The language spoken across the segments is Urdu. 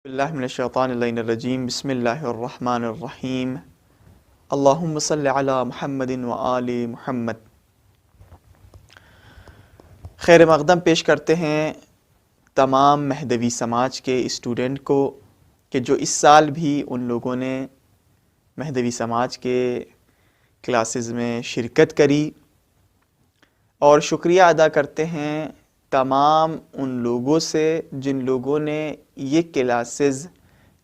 باللہ من الشیطان اللعین الرجیم بسم اللہ الرحمن الرحیم اللہم صلی علی محمد و آل محمد۔ خیر مقدم پیش کرتے ہیں تمام مہدوی سماج کے اسٹوڈنٹ کو کہ جو اس سال بھی ان لوگوں نے مہدوی سماج کے کلاسز میں شرکت کری، اور شکریہ ادا کرتے ہیں تمام ان لوگوں سے جن لوگوں نے یہ کلاسز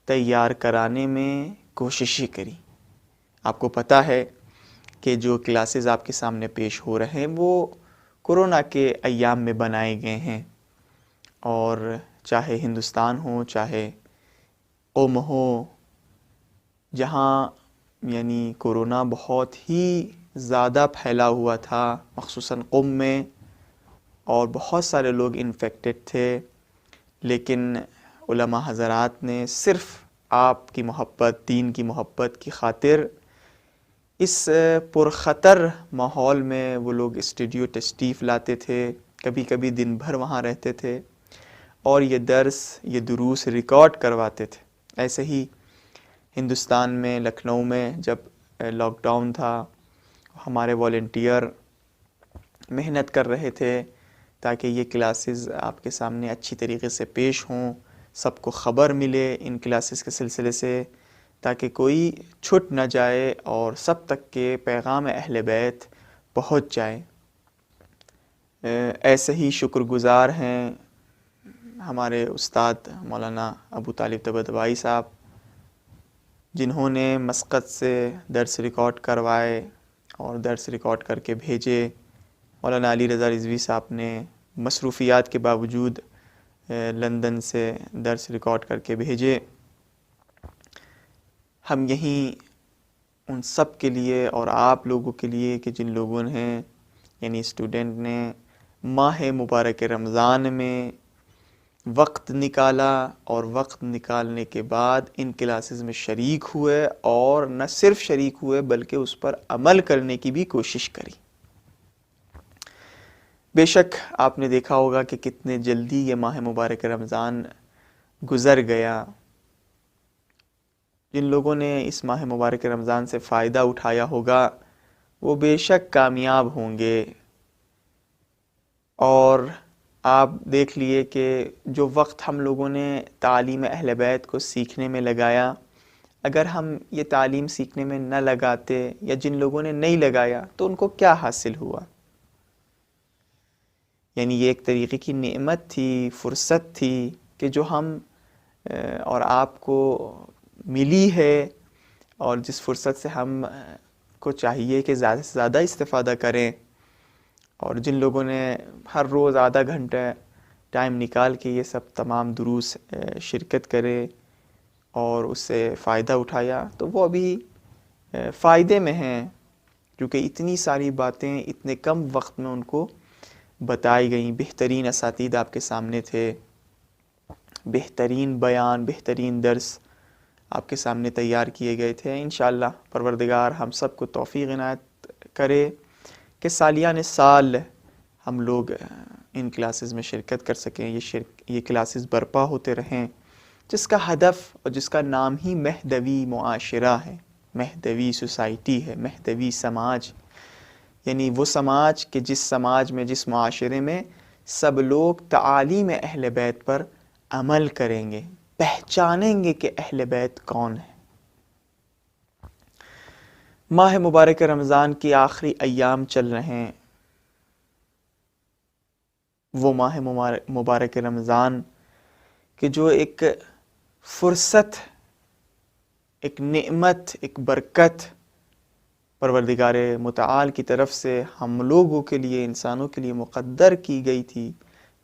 تیار کرانے میں کوششیں کری۔ آپ کو پتہ ہے کہ جو کلاسز آپ کے سامنے پیش ہو رہے ہیں وہ کورونا کے ایام میں بنائے گئے ہیں، اور چاہے ہندوستان ہو چاہے قوم ہو جہاں یعنی کورونا بہت ہی زیادہ پھیلا ہوا تھا، مخصوصاً قوم میں، اور بہت سارے لوگ انفیکٹڈ تھے، لیکن علماء حضرات نے صرف آپ کی محبت، دین کی محبت کی خاطر اس پرخطر ماحول میں وہ لوگ اسٹوڈیو تشریف لاتے تھے، کبھی کبھی دن بھر وہاں رہتے تھے اور یہ دروس ریکارڈ کرواتے تھے۔ ایسے ہی ہندوستان میں لکھنؤ میں جب لاک ڈاؤن تھا، ہمارے والنٹیئر محنت کر رہے تھے تاکہ یہ کلاسز آپ کے سامنے اچھی طریقے سے پیش ہوں، سب کو خبر ملے ان کلاسز کے سلسلے سے، تاکہ کوئی چھٹ نہ جائے اور سب تک کے پیغام اہل بیت پہنچ جائے۔ ایسے ہی شکر گزار ہیں ہمارے استاد مولانا ابو طالب طباطبائی صاحب، جنہوں نے مسقط سے درس ریکارڈ کروائے اور درس ریکارڈ کر کے بھیجے۔ مولانا علی رضا رضوی صاحب نے مصروفیات کے باوجود لندن سے درس ریکارڈ کر کے بھیجے۔ ہم یہیں ان سب کے لیے اور آپ لوگوں کے لیے کہ جن لوگوں نے یعنی اسٹوڈنٹ نے ماہ مبارک رمضان میں وقت نکالا، اور وقت نکالنے کے بعد ان کلاسز میں شریک ہوئے، اور نہ صرف شریک ہوئے بلکہ اس پر عمل کرنے کی بھی کوشش کری۔ بے شک آپ نے دیکھا ہوگا کہ کتنے جلدی یہ ماہ مبارک رمضان گزر گیا۔ جن لوگوں نے اس ماہ مبارک رمضان سے فائدہ اٹھایا ہوگا وہ بے شک کامیاب ہوں گے، اور آپ دیکھ لیے کہ جو وقت ہم لوگوں نے تعلیم اہل بیت کو سیکھنے میں لگایا، اگر ہم یہ تعلیم سیکھنے میں نہ لگاتے یا جن لوگوں نے نہیں لگایا تو ان کو کیا حاصل ہوا؟ یعنی یہ ایک طریقے کی نعمت تھی، فرصت تھی کہ جو ہم اور آپ کو ملی ہے، اور جس فرصت سے ہم کو چاہیے کہ زیادہ سے زیادہ استفادہ کریں، اور جن لوگوں نے ہر روز آدھا گھنٹہ ٹائم نکال کے یہ سب تمام دروس شرکت کرے اور اس سے فائدہ اٹھایا تو وہ ابھی فائدے میں ہیں، کیونکہ اتنی ساری باتیں اتنے کم وقت میں ان کو بتائی گئیں۔ بہترین اساتید آپ کے سامنے تھے، بہترین بیان، بہترین درس آپ کے سامنے تیار کیے گئے تھے۔ انشاءاللہ پروردگار ہم سب کو توفیق عنایت کرے کہ سالیان سال ہم لوگ ان کلاسز میں شرکت کر سکیں، یہ کلاسز برپا ہوتے رہیں، جس کا ہدف اور جس کا نام ہی مہدوی معاشرہ ہے، مہدوی سوسائٹی ہے، مہدوی سماج، یعنی وہ سماج کہ جس سماج میں، جس معاشرے میں سب لوگ تعالیم اہل بیت پر عمل کریں گے، پہچانیں گے کہ اہل بیت کون ہے۔ ماہ مبارک رمضان کی آخری ایام چل رہے ہیں، وہ ماہ مبارک رمضان کہ جو ایک فرصت، ایک نعمت، ایک برکت پروردگار متعال کی طرف سے ہم لوگوں کے لیے، انسانوں کے لیے مقدر کی گئی تھی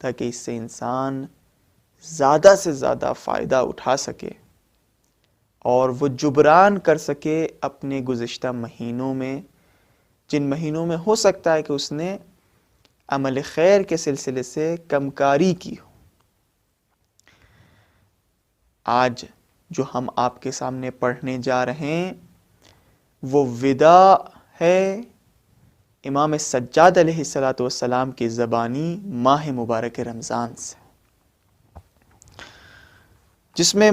تاکہ اس سے انسان زیادہ سے زیادہ فائدہ اٹھا سکے اور وہ جبران کر سکے اپنے گزشتہ مہینوں میں، جن مہینوں میں ہو سکتا ہے کہ اس نے عمل خیر کے سلسلے سے کمکاری کی ہو۔ آج جو ہم آپ کے سامنے پڑھنے جا رہے ہیں وہ وداع ہے امام سجاد علیہ السلام کی زبانی ماہ مبارک رمضان سے۔ جس میں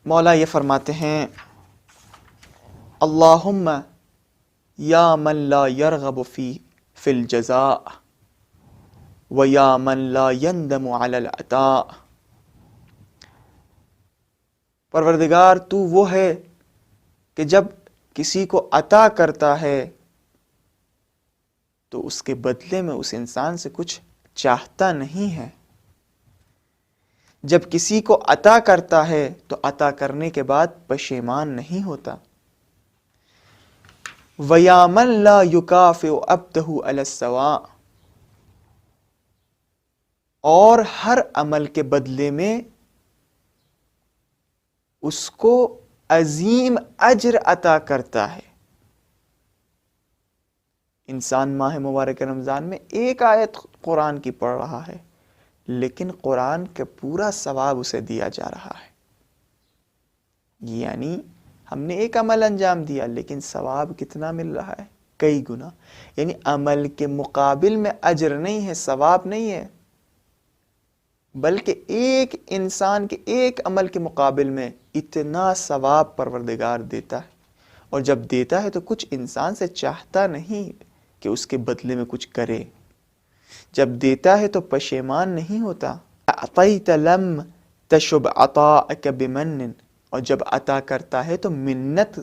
مولا یہ فرماتے ہیں اللہم یا من لا یرغب فی الجزاء و یا من لا یندم علی العطاء، پروردگار تو وہ ہے کہ جب کسی کو عطا کرتا ہے تو اس کے بدلے میں اس انسان سے کچھ چاہتا نہیں ہے، جب کسی کو عطا کرتا ہے تو عطا کرنے کے بعد پشیمان نہیں ہوتا، وَيَا مَن لَا يُكَافِئُ عَبْدَهُ عَلَى السَّوَاءِ، اور ہر عمل کے بدلے میں اس کو عظیم اجر عطا کرتا ہے۔ انسان ماہ مبارک رمضان میں ایک آیت قرآن کی پڑھ رہا ہے لیکن قرآن کا پورا ثواب اسے دیا جا رہا ہے، یعنی ہم نے ایک عمل انجام دیا لیکن ثواب کتنا مل رہا ہے؟ کئی گنا، یعنی عمل کے مقابل میں اجر نہیں ہے، ثواب نہیں ہے، بلکہ ایک انسان کے ایک عمل کے مقابل میں اتنا ثواب پروردگار دیتا ہے، اور جب دیتا ہے تو کچھ انسان سے چاہتا نہیں کہ اس کے بدلے میں کچھ کرے، جب دیتا ہے تو پشیمان نہیں ہوتا۔ اعطیت لم تشب عطاءک بمن، اور جب عطا کرتا ہے تو منت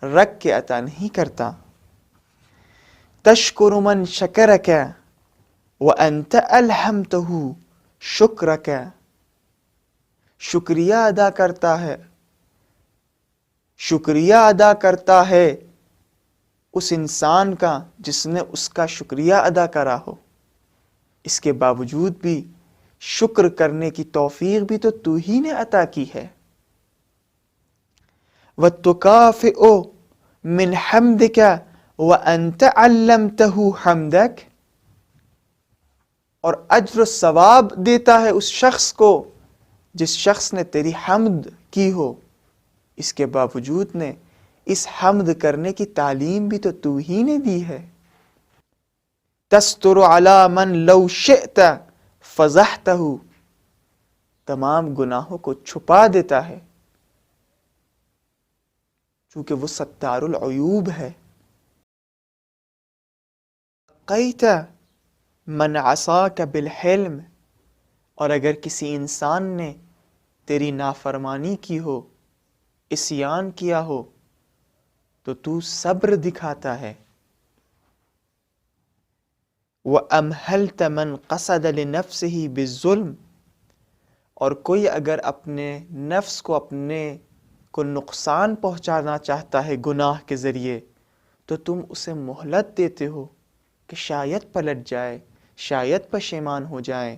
رکھ کے عطا نہیں کرتا۔ تشکر من شکرک وانت الہمتہ شکرک، شکریہ ادا کرتا ہے، شکریہ ادا کرتا ہے اس انسان کا جس نے اس کا شکریہ ادا کرا ہو، اس کے باوجود بھی شکر کرنے کی توفیق بھی تو ہی نے عطا کی ہے۔ وَتُكَافِئُ مِنْ حَمْدِكَ وَأَنْتَ عَلَّمْتَهُ حَمْدَكَ، اور اجر و ثواب دیتا ہے اس شخص کو جس شخص نے تیری حمد کی ہو، اس کے باوجود نے اس حمد کرنے کی تعلیم بھی تو ہی نے دی ہے۔ تستر علی من لو شئت فضحتہ، تمام گناہوں کو چھپا دیتا ہے چونکہ وہ ستار العیوب ہے۔ قیت من عصاک بالحلم، اور اگر کسی انسان نے تیری نافرمانی کی ہو، عصیان کیا ہو، تو صبر دکھاتا ہے۔ وَأَمْهَلْتَ مَنْ قَصَدَ لِنَفْسِهِ بِالظُّلْمِ، اور کوئی اگر اپنے نفس کو اپنے کو نقصان پہنچانا چاہتا ہے گناہ کے ذریعے تو تم اسے مہلت دیتے ہو کہ شاید پلٹ جائے، شاید پشیمان ہو جائے۔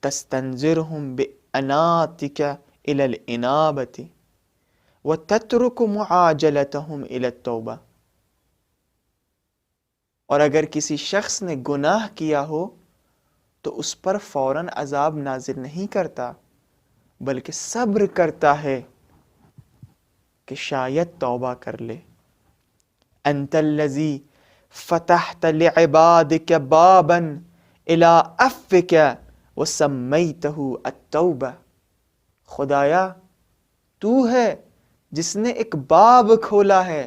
تَسْتَنزِرْهُمْ بِأَنَاتِكَ إِلَى الْإِنَابَةِ وَتَتْرُكُ مُعَاجَلَتَهُمْ إِلَى التَّوْبَةِ، اور اگر کسی شخص نے گناہ کیا ہو تو اس پر فوراً عذاب نازل نہیں کرتا بلکہ صبر کرتا ہے کہ شاید توبہ کر لے۔ انت الذی فتحت لعبادک بابا الی عفوک وسمیتہ التوبہ، خدایا تو ہے جس نے ایک باب کھولا ہے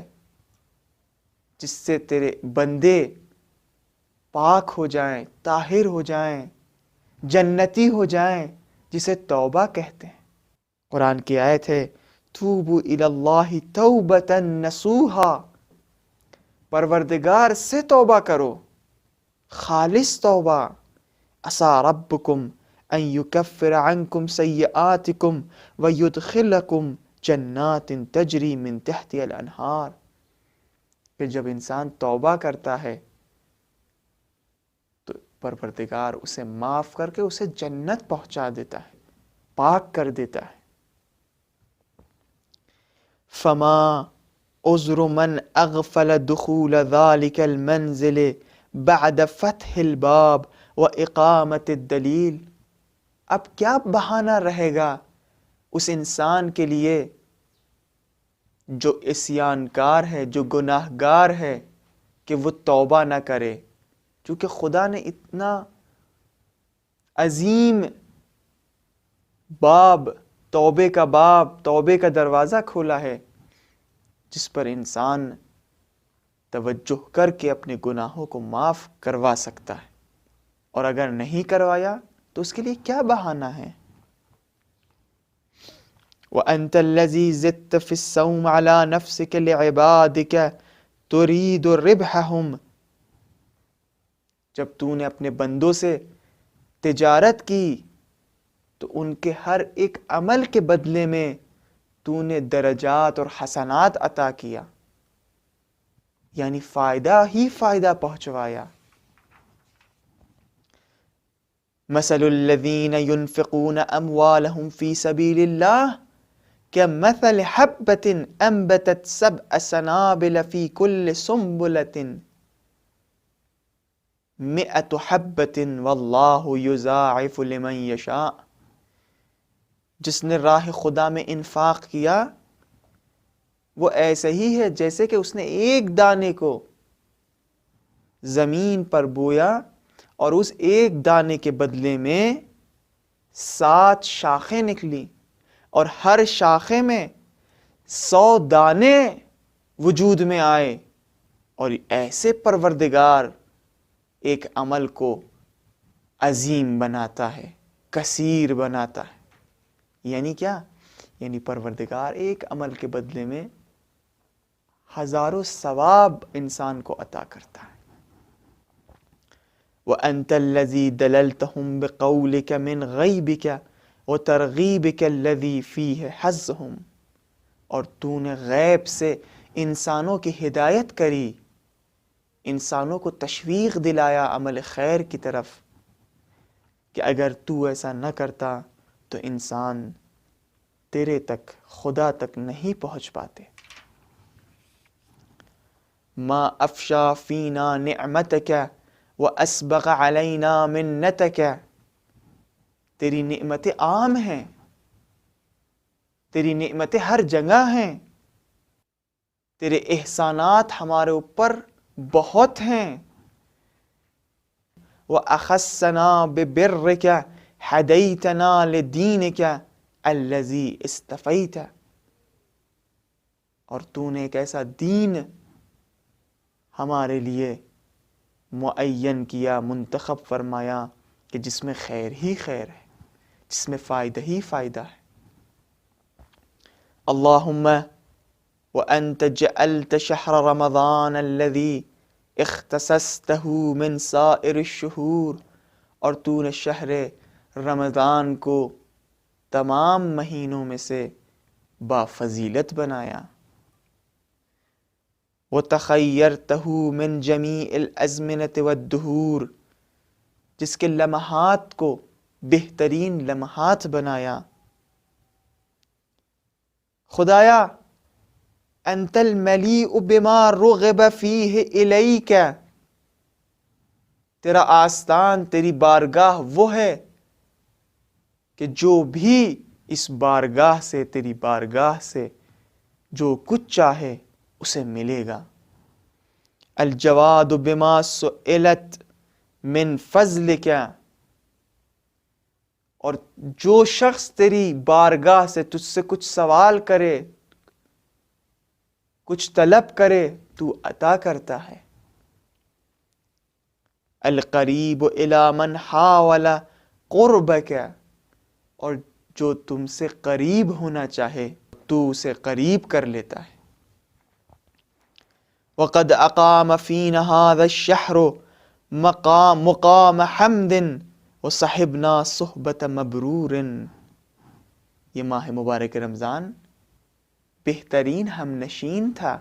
جس سے تیرے بندے پاک ہو جائیں، طاہر ہو جائیں، جنتی ہو جائیں، جسے توبہ کہتے ہیں۔ قرآن کی آیت ہے توبوا الی اللہ توبۃ نصوحا، پروردگار سے توبہ کرو، خالص توبہ۔ عسیٰ ربکم ان یکفر عنکم سیئاتکم ویدخلکم جنات تجری من تحتها الانہار، کہ جب انسان توبہ کرتا ہے تو پروردگار اسے معاف کر کے اسے جنت پہنچا دیتا ہے، پاک کر دیتا ہے۔ فما عذر من اغفل دخول ذلك المنزل بعد فتح الباب واقامت الدلیل، اب کیا بہانہ رہے گا اس انسان کے لیے جو عصیانکار ہے، جو گناہ گار ہے، کہ وہ توبہ نہ کرے، کیونکہ خدا نے اتنا عظیم باب توبے کا باب، توبے کا دروازہ کھولا ہے، جس پر انسان توجہ کر کے اپنے گناہوں کو معاف کروا سکتا ہے، اور اگر نہیں کروایا تو اس کے لیے کیا بہانہ ہے؟ وَأَنْتَ الَّذِي زِدْتَ فِي الصَّوْمِ عَلَى نَفْسِكَ لِعِبَادِكَ تُرِيدُ رِبْحَهُمْ، جب تو نے اپنے بندوں سے تجارت کی تو ان کے ہر ایک عمل کے بدلے میں تو نے درجات اور حسنات عطا کیا، یعنی فائدہ ہی فائدہ پہنچوایا۔ مثل الذین ينفقون اموالهم فی سبیل اللہ کمثل حبۃ انبتت سبع سنابل فی کل سنبلۃ مئۃ حبۃ واللہ یضاعف لمن یشاء، جس نے راہ خدا میں انفاق کیا وہ ایسے ہی ہے جیسے کہ اس نے ایک دانے کو زمین پر بویا اور اس ایک دانے کے بدلے میں 7 شاخیں نکلی، اور ہر شاخے میں 100 دانے وجود میں آئے، اور ایسے پروردگار ایک عمل کو عظیم بناتا ہے، کثیر بناتا ہے۔ یعنی کیا؟ یعنی پروردگار ایک عمل کے بدلے میں ہزاروں ثواب انسان کو عطا کرتا ہے۔ وَأَنْتَ الَّذِي دَلَلْتَهُمْ بِقَوْلِكَ مِنْ غَيْبِكَ وَتَرْغِيبِكَ الَّذِي فِيهِ حَظُّهُمْ، اور تو نے غیب سے انسانوں کی ہدایت کری، انسانوں کو تشویق دلایا عمل خیر کی طرف، کہ اگر تو ایسا نہ کرتا تو انسان تیرے تک، خدا تک نہیں پہنچ پاتے۔ ما افشا فینا نعمتک واسبغ علینا منتک، تیری نعمتیں عام ہیں، تیری نعمتیں ہر جگہ ہیں، تیرے احسانات ہمارے اوپر بہت ہیں۔ وَأَخَصَّنَا بِبِرِّكَ هَدَيْتَنَا لِدِينِكَ الَّذِي اصْطَفَيْتَ، اور تو نے ایک ایسا دین ہمارے لیے معین کیا، منتخب فرمایا کہ جس میں خیر ہی خیر ہے، جس میں فائدہ ہی فائدہ ہے۔ اللہم وَأَنْتَ جَعَلْتَ شَهْرَ رَمَضَانَ الَّذِي اخْتَصَصْتَهُ مِنْ سَائِرِ الشُّهُورِ، اور تو نے شہر رمضان کو تمام مہینوں میں سے بافضیلت بنایا۔ وَتَخَيَّرْتَهُ مِنْ جَمِيعِ الْأَزْمِنَةِ وَالدُّهُورِ، جس کے لمحات کو بہترین لمحات بنایا۔ خدایا انت الملیء بما رغب فیہ الیک، تیرا آستان، تیری بارگاہ وہ ہے کہ جو بھی اس بارگاہ سے، تیری بارگاہ سے جو کچھ چاہے اسے ملے گا۔ الجواد بما سئلت من فضلک، اور جو شخص تیری بارگاہ سے تجھ سے کچھ سوال کرے، کچھ طلب کرے، تو عطا کرتا ہے۔ القریب الی من حاول قربک، اور جو تم سے قریب ہونا چاہے تو اسے قریب کر لیتا ہے۔ وقد اقام فینا ھذا الشہر مقام حمد وصحبنا صحبت مبرور، یہ ماہ مبارک رمضان بہترین ہم نشین تھا۔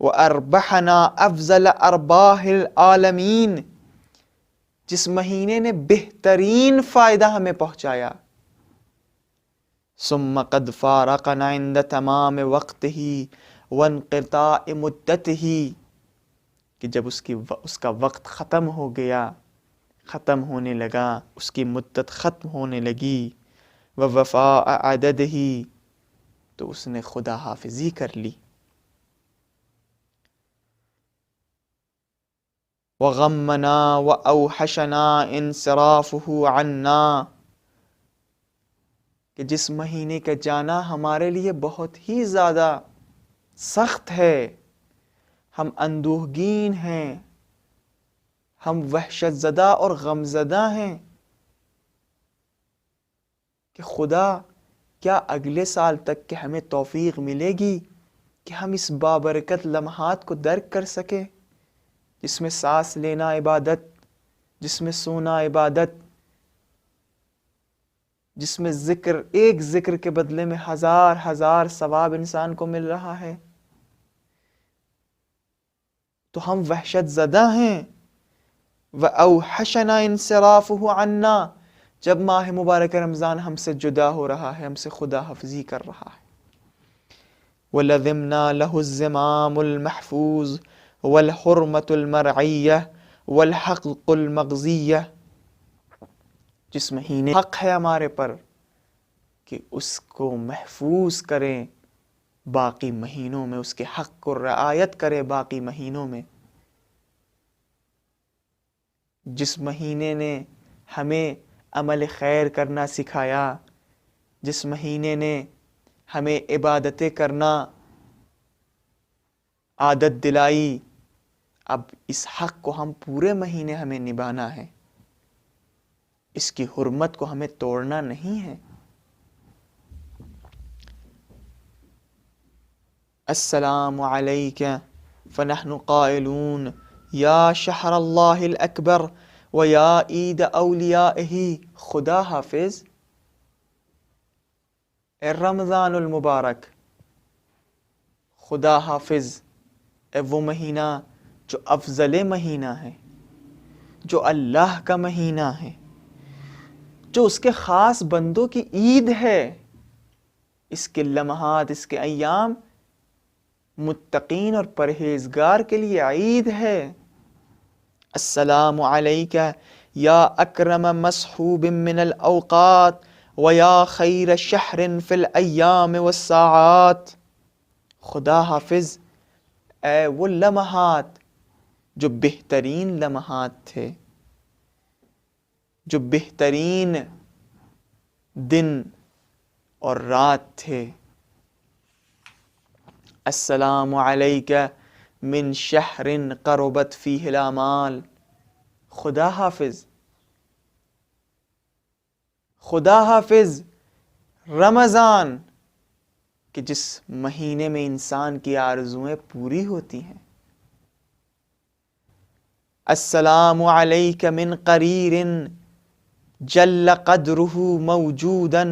وَأَرْبَحَنَا أَفْضَلَ أَرْبَاحِ الْعَالَمِينَ، جس مہینے نے بہترین فائدہ ہمیں پہنچایا۔ ثُمَّ قَدْ فَارَقَنَا عِنْدَ تَمَامِ وَقْتِهِ وَانْقِطَاعِ مُدَّتِهِ، کہ جب اس کا وقت ختم ہو گیا، ختم ہونے لگا، اس کی مدت ختم ہونے لگی، وَوَفَاءَ عَدَدِهِ، تو اس نے خدا حافظی کر لی۔ وَغَمَّنَا وَأَوْحَشَنَا انصرافه عنا، کہ جس مہینے کا جانا ہمارے لیے بہت ہی زیادہ سخت ہے، ہم اندوہگین ہیں، ہم وحشت زدہ اور غم زدہ ہیں کہ خدا کیا اگلے سال تک کہ ہمیں توفیق ملے گی کہ ہم اس بابرکت لمحات کو درک کر سکیں، جس میں سانس لینا عبادت، جس میں سونا عبادت، جس میں ایک ذکر کے بدلے میں ہزار ہزار ثواب انسان کو مل رہا ہے۔ تو ہم وحشت زدہ ہیں۔ وَأَوْحَشَنَا انصرافه عنا، جب ماہ مبارک رمضان ہم سے جدا ہو رہا ہے، ہم سے خدا حفظی کر رہا ہے۔ وَلَذِمْنَا لَهُ الزِّمَامُ الْمَحْفُوظُ وَالْحُرْمَةُ الْمَرْعِيَّةُ وَالْحَقُّ الْمَغْزِيَّةُ، جس مہینے حق ہے ہمارے پر کہ اس کو محفوظ کریں باقی مہینوں میں، اس کے حق کو رعایت کریں باقی مہینوں میں، جس مہینے نے ہمیں عمل خیر کرنا سکھایا، جس مہینے نے ہمیں عبادتیں کرنا عادت دلائی، اب اس حق کو ہم پورے مہینے ہمیں نبھانا ہے، اس کی حرمت کو ہمیں توڑنا نہیں ہے۔ السلام علیک فنحن قائلون یا شہر اللہ الاکبر و یا عید اولیائہ، خدا حافظ۔ اے رمضان المبارک، خدا حافظ، اے وہ مہینہ جو افضل مہینہ ہے، جو اللہ کا مہینہ ہے، جو اس کے خاص بندوں کی عید ہے، اس کے لمحات، اس کے ایام متقین اور پرہیزگار کے لیے عید ہے۔ السلام علیک یا اکرم مصحوب من الاوقات و یا خیر شہر فی الایام والساعات، خدا حافظ، اے وہ لمحات جو بہترین لمحات تھے، جو بہترین دن اور رات تھے۔ السلام علیک من شہر قربت فیہ الآمال، خدا حافظ، خدا حافظ، رمضان کہ جس مہینے میں انسان کی آرزوئیں پوری ہوتی ہیں۔ السلام علیک من قریر جل قدرہ موجودا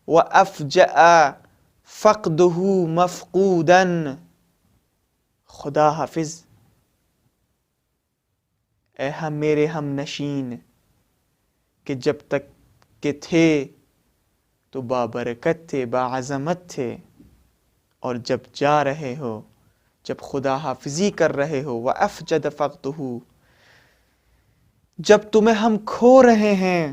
وافجأ فقدہ مفقودا، خدا حافظ، اے میرے ہم نشین کہ جب تک کہ تھے تو بابرکت تھے، باعظمت تھے، اور جب جا رہے ہو، جب خدا حافظی کر رہے ہو، وَأَفْجَدَ فَقْدُهُ، جب تمہیں ہم کھو رہے ہیں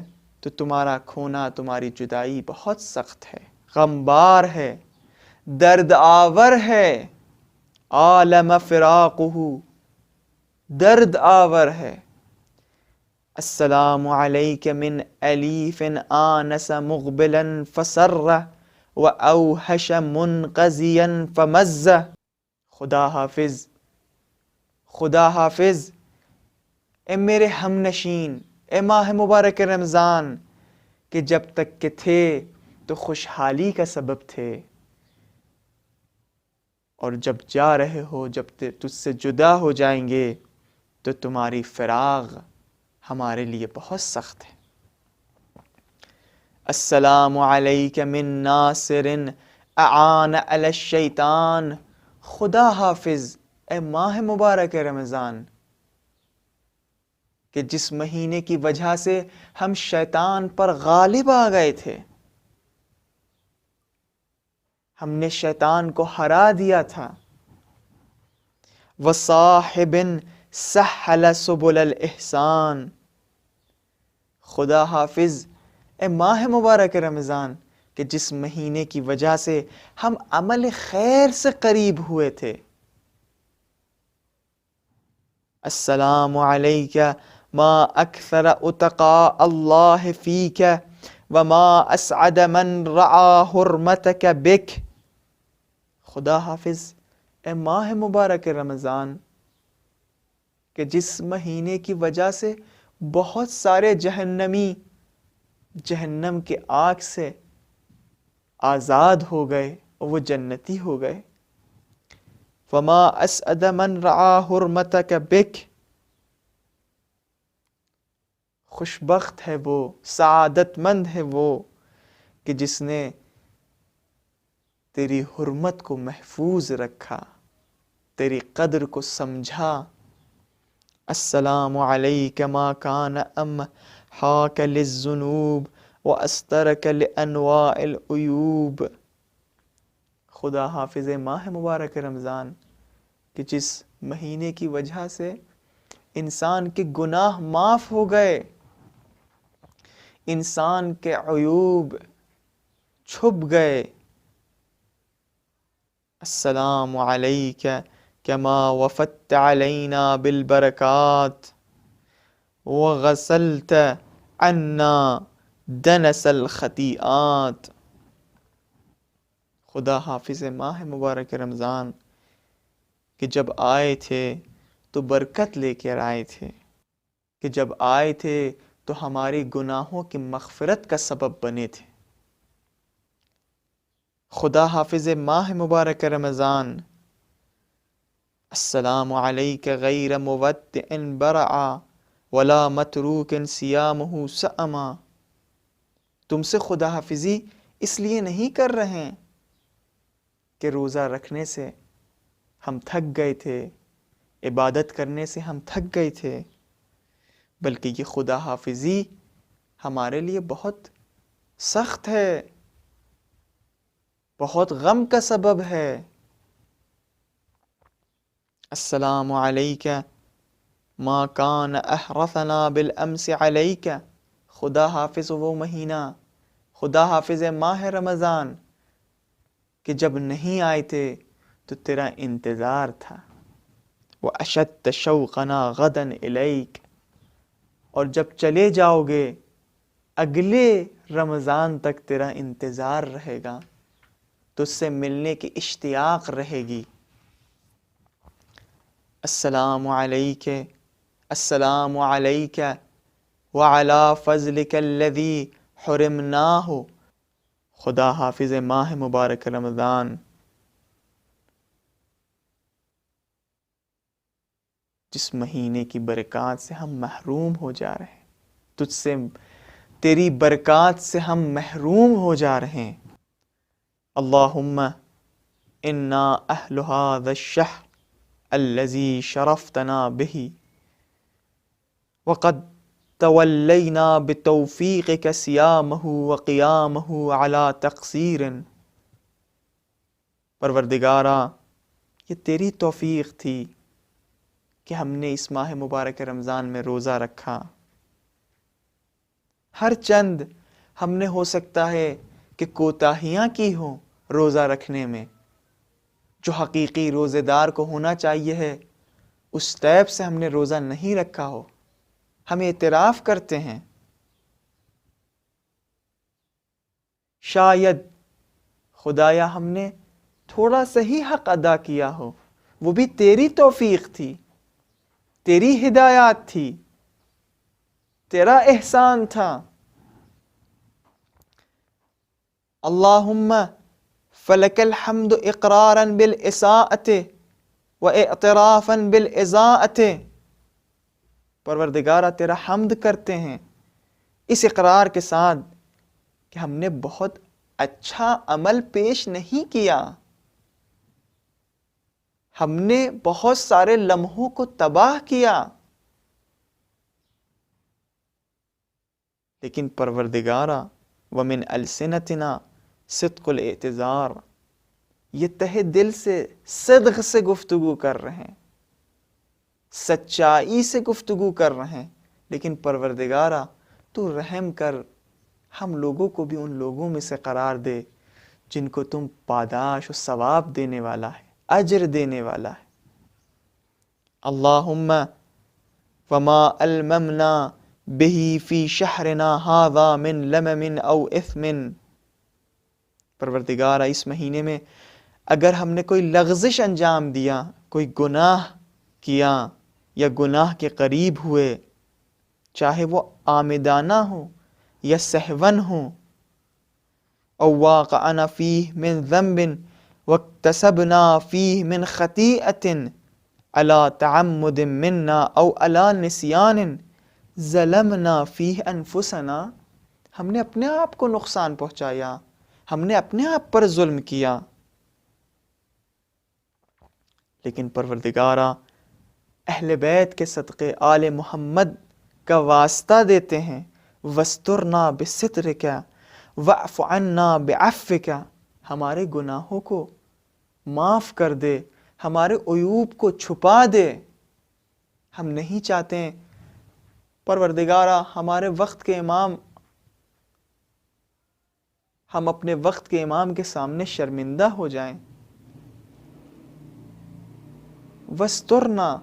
تو تمہارا کھونا، تمہاری جدائی بہت سخت ہے، غمبار ہے، درد آور ہے، عالم فراقہ، درد آور ہے۔ السلام علیک من الیف آنس مقبلا فسر و اوحش منقضیا فمز، خدا حافظ، خدا حافظ، اے میرے ہم نشین، اے ماہ مبارک رمضان کہ جب تک کہ تھے تو خوشحالی کا سبب تھے، اور جب جا رہے ہو، جب تجھ سے جدا ہو جائیں گے تو تمہاری فراق ہمارے لیے بہت سخت ہے۔ السلام علیک من ناصر اعان علی الشیطان، خدا حافظ، اے ماہ مبارک رمضان کہ جس مہینے کی وجہ سے ہم شیطان پر غالب آ گئے تھے، ہم نے شیطان کو ہرا دیا تھا۔ وصاحب سہل سبل الاحسان، خدا حافظ، اے ماہ مبارک رمضان کہ جس مہینے کی وجہ سے ہم عمل خیر سے قریب ہوئے تھے۔ السلام علیک ما اکثر اتقاء اللہ فیک وما اسعد من رعا حرمتک بک. خدا حافظ اے ماہ مبارک رمضان کہ جس مہینے کی وجہ سے بہت سارے جہنمی جہنم کے آگ سے آزاد ہو گئے اور وہ جنتی ہو گئے. وما اسعد من رعا حرمتک بک. خوشبخت ہے وہ، سعادت مند ہے وہ کہ جس نے تیری حرمت کو محفوظ رکھا، تیری قدر کو سمجھا. السلام علیک ما کان امحاک للذنوب واسترک لانواع العیوب. خدا حافظ ماہ مبارک رمضان کہ جس مہینے کی وجہ سے انسان کے گناہ معاف ہو گئے، انسان کے عیوب چھپ گئے. السلام علیک کما وفدت علینا بالبرکات وغسلت عنا دنس الخطیئات. خدا حافظ ماہ مبارک رمضان کہ جب آئے تھے تو برکت لے کر آئے تھے، کہ جب آئے تھے تو ہماری گناہوں کی مغفرت کا سبب بنے تھے. خدا حافظ ماہ مبارک رمضان. السلام علیک غیر مودع برعا ولا متروک صیامہ سأما. تم سے خدا حافظی اس لیے نہیں کر رہے ہیں کہ روزہ رکھنے سے ہم تھک گئے تھے، عبادت کرنے سے ہم تھک گئے تھے، بلکہ یہ خدا حافظی ہمارے لیے بہت سخت ہے، بہت غم کا سبب ہے. السلام علیک ما کان احرثنا بالامس علیک. خدا حافظ وہ مہینہ، خدا حافظ ماہ رمضان کہ جب نہیں آئے تھے تو تیرا انتظار تھا. واشدت شوقنا غدا الیک. اور جب چلے جاؤ گے اگلے رمضان تک تیرا انتظار رہے گا، تجھ سے ملنے کی اشتیاق رہے گی. السلام علیک، السلام علیک وعلی فضلک الذی حرمناہ. خدا حافظ ماہ مبارک رمضان جس مہینے کی برکات سے ہم محروم ہو جا رہے ہیں، تجھ سے تیری برکات سے ہم محروم ہو جا رہے ہیں. اللہم انا اہل ھذا الشہر الذی شرفتنا بہ وقد تولینا بتوفیقک صیامہ وقیامہ علی تقصیر. پروردگارا یہ تیری توفیق تھی کہ ہم نے اس ماہ مبارک رمضان میں روزہ رکھا. ہر چند ہم نے ہو سکتا ہے کہ کوتاہیاں کی ہوں روزہ رکھنے میں، جو حقیقی روزے دار کو ہونا چاہیے ہے اس ٹائپ سے ہم نے روزہ نہیں رکھا ہو، ہم اعتراف کرتے ہیں. شاید خدایا ہم نے تھوڑا سا ہی حق ادا کیا ہو، وہ بھی تیری توفیق تھی، تیری ہدایات تھی، تیرا احسان تھا. اللہم فلک الحمد اقرارا بالاساءۃ واعترافا بالاضاءۃ. پروردگارہ تیرا حمد کرتے ہیں اس اقرار کے ساتھ کہ ہم نے بہت اچھا عمل پیش نہیں کیا، ہم نے بہت سارے لمحوں کو تباہ کیا، لیکن پروردگارہ ومن السنتنا صدق الاعتذار، یہ تہ دل سے صدق سے گفتگو کر رہے ہیں، سچائی سے گفتگو کر رہے ہیں. لیکن پروردگارہ تو رحم کر، ہم لوگوں کو بھی ان لوگوں میں سے قرار دے جن کو تم پاداش و ثواب دینے والا ہے، اجر دینے والا ہے. اللہم وما الممنا بہی فی شہرنا ھذا من لمم او اثم، پروردگارا اس مہینے میں اگر ہم نے کوئی لغزش انجام دیا، کوئی گناہ کیا یا گناہ کے قریب ہوئے، چاہے وہ عامدانہ ہو یا سہون ہو، او واقعنا فیہ من ذنب واکتسبنا فیہ من خطیئۃ علی تعمد منا او علی نسیان ظلمنا فیہ انفسنا، ہم نے اپنے آپ کو نقصان پہنچایا، ہم نے اپنے آپ پر ظلم کیا، لیکن پروردگارا اہل بیت کے صدقے آل محمد کا واسطہ دیتے ہیں، وَاسْتُرْنَا بِسِتْرِكَ وَاعْفُ عَنَّا بِعَفْوِكَ، ہمارے گناہوں کو معاف کر دے، ہمارے عیوب کو چھپا دے۔ ہم نہیں چاہتے ہیں پروردگارا ہمارے وقت کے امام، ہم اپنے وقت کے امام کے سامنے شرمندہ ہو جائیں۔ وَاسْتُرْنَا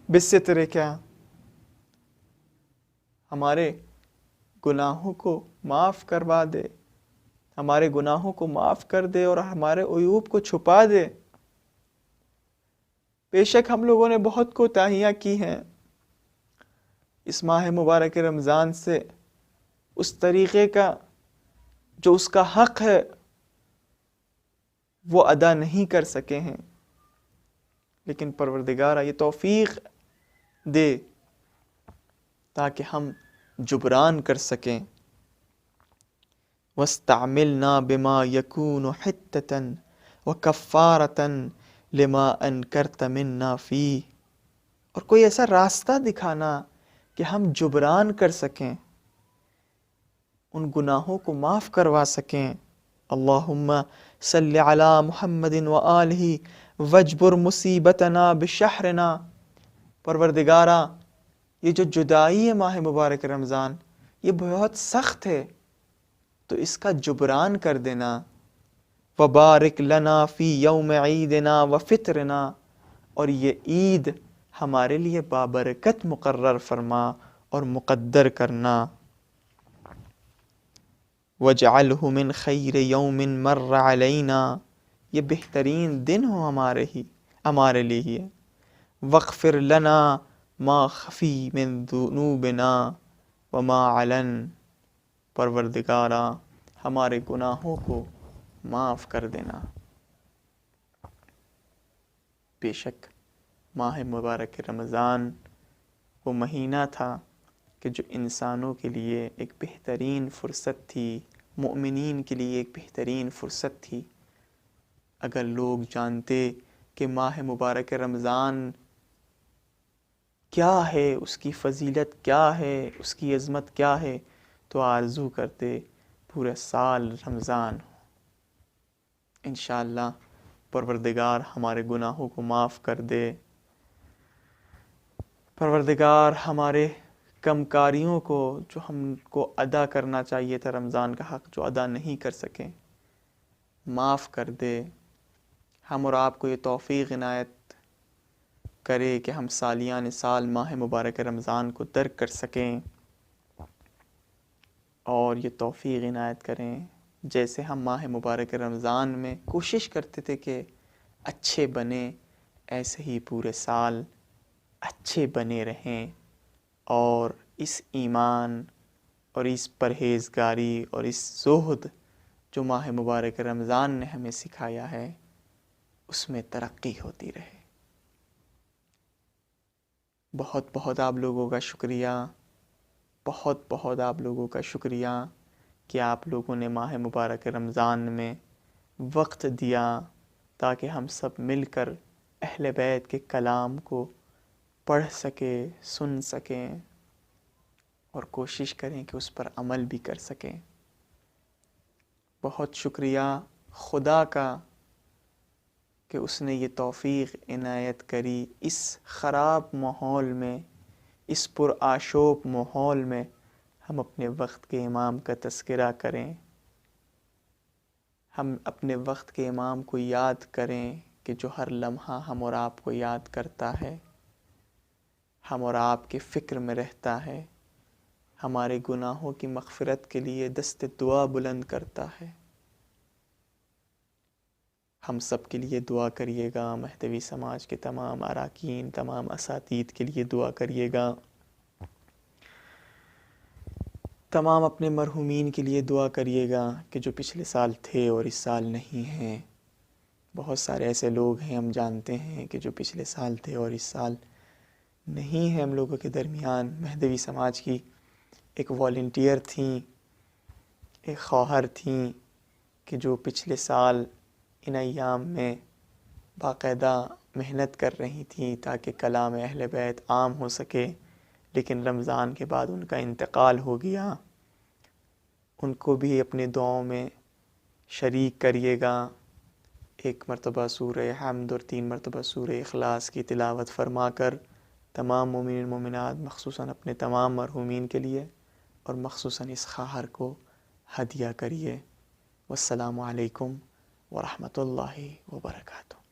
بِسِتْرِكَ، ہمارے گناہوں کو معاف کروا دے، ہمارے گناہوں کو معاف کر دے اور ہمارے عیوب کو چھپا دے۔ بے شک ہم لوگوں نے بہت کوتاہیاں کی ہیں اس ماہ مبارک رمضان سے، اس طریقے کا جو اس کا حق ہے وہ ادا نہیں کر سکے ہیں، لیکن پروردگارہ یہ توفیق دے تاکہ ہم جبران کر سکیں۔ وَاسْتَعْمِلْنَا بِمَا يَكُونُ حِتَّةً وَكَفَّارَةً لِمَا أَنْكَرْتَ مِنَّا فِيهِ، اور کوئی ایسا راستہ دکھانا کہ ہم جبران کر سکیں، ان گناہوں کو معاف کروا سکیں۔ اللہم صلی علی محمد وآلہ وجبر مصیبتنا بشہرنا، پروردگارا یہ جو جدائی ہے ماہ مبارک رمضان، یہ بہت سخت ہے، تو اس کا جبران کر دینا۔ وبارک لنا فی یوم عیدنا وفطرنا، اور یہ عید ہمارے لیے بابرکت مقرر فرما اور مقدر کرنا۔ وَاجْعَلْهُ مِنْ خَيْرِ يَوْمٍ مَرَّ عَلَيْنَا، یہ بہترین دن ہو ہمارے لیے۔ وَاغْفِرْ لَنَا مَا خَفِي مِنْ ذُنُوبِنَا وَمَا عَلَنْ، پروردگارا ہمارے گناہوں کو معاف کر دینا۔ بے شک ماہ مبارک رمضان وہ مہینہ تھا کہ جو انسانوں کے لیے ایک بہترین فرصت تھی، مؤمنین کے لیے ایک بہترین فرصت تھی۔ اگر لوگ جانتے کہ ماہ مبارک رمضان کیا ہے، اس کی فضیلت کیا ہے، اس کی عظمت کیا ہے، تو آرزو کرتے پورے سال رمضان ہو۔ انشاءاللہ پروردگار ہمارے گناہوں کو معاف کر دے، پروردگار ہمارے کم کاریوں کو جو ہم کو ادا کرنا چاہیے تھا، رمضان کا حق جو ادا نہیں کر سکیں، معاف کر دے۔ ہم اور آپ کو یہ توفیق عنایت کرے کہ ہم سالیان سال ماہ مبارک رمضان کو درک کر سکیں، اور یہ توفیق عنایت کریں جیسے ہم ماہ مبارک رمضان میں کوشش کرتے تھے کہ اچھے بنیں، ایسے ہی پورے سال اچھے بنے رہیں، اور اس ایمان اور اس پرہیزگاری اور اس زہد جو ماہ مبارک رمضان نے ہمیں سکھایا ہے، اس میں ترقی ہوتی رہے۔ بہت بہت آپ لوگوں کا شکریہ، بہت بہت آپ لوگوں کا شکریہ کہ آپ لوگوں نے ماہ مبارک رمضان میں وقت دیا تاکہ ہم سب مل کر اہل بیت کے کلام کو پڑھ سکیں، سن سکیں، اور کوشش کریں کہ اس پر عمل بھی کر سکیں۔ بہت شکریہ خدا کا کہ اس نے یہ توفیق عنایت کری، اس خراب ماحول میں، اس پرآشوب ماحول میں ہم اپنے وقت کے امام کا تذکرہ کریں، ہم اپنے وقت کے امام کو یاد کریں کہ جو ہر لمحہ ہم اور آپ کو یاد کرتا ہے، ہم اور آپ کے فکر میں رہتا ہے، ہمارے گناہوں کی مغفرت کے لیے دست دعا بلند کرتا ہے۔ ہم سب کے لیے دعا کریے گا، مہدوی سماج کے تمام اراکین، تمام اساتید کے لیے دعا کریے گا، تمام اپنے مرحومین کے لیے دعا کریے گا کہ جو پچھلے سال تھے اور اس سال نہیں ہیں۔ بہت سارے ایسے لوگ ہیں، ہم جانتے ہیں کہ جو پچھلے سال تھے اور اس سال نہیں ہیں ہم لوگوں کے درمیان۔ مہدوی سماج کی ایک والنٹیئر تھیں، ایک خواہر تھیں کہ جو پچھلے سال ان ایام میں باقاعدہ محنت کر رہی تھیں تاکہ کلام اہل بیت عام ہو سکے، لیکن رمضان کے بعد ان کا انتقال ہو گیا۔ ان کو بھی اپنے دعاؤں میں شریک کریے گا۔ ایک مرتبہ سورہ حمد اور 3 مرتبہ سورہ اخلاص کی تلاوت فرما کر تمام مومنین مومنات، مخصوصاً اپنے تمام مرحومین کے لیے اور مخصوصاً اس خواہر کو ہدیہ کریے۔ والسلام علیکم ورحمۃ اللہ وبرکاتہ۔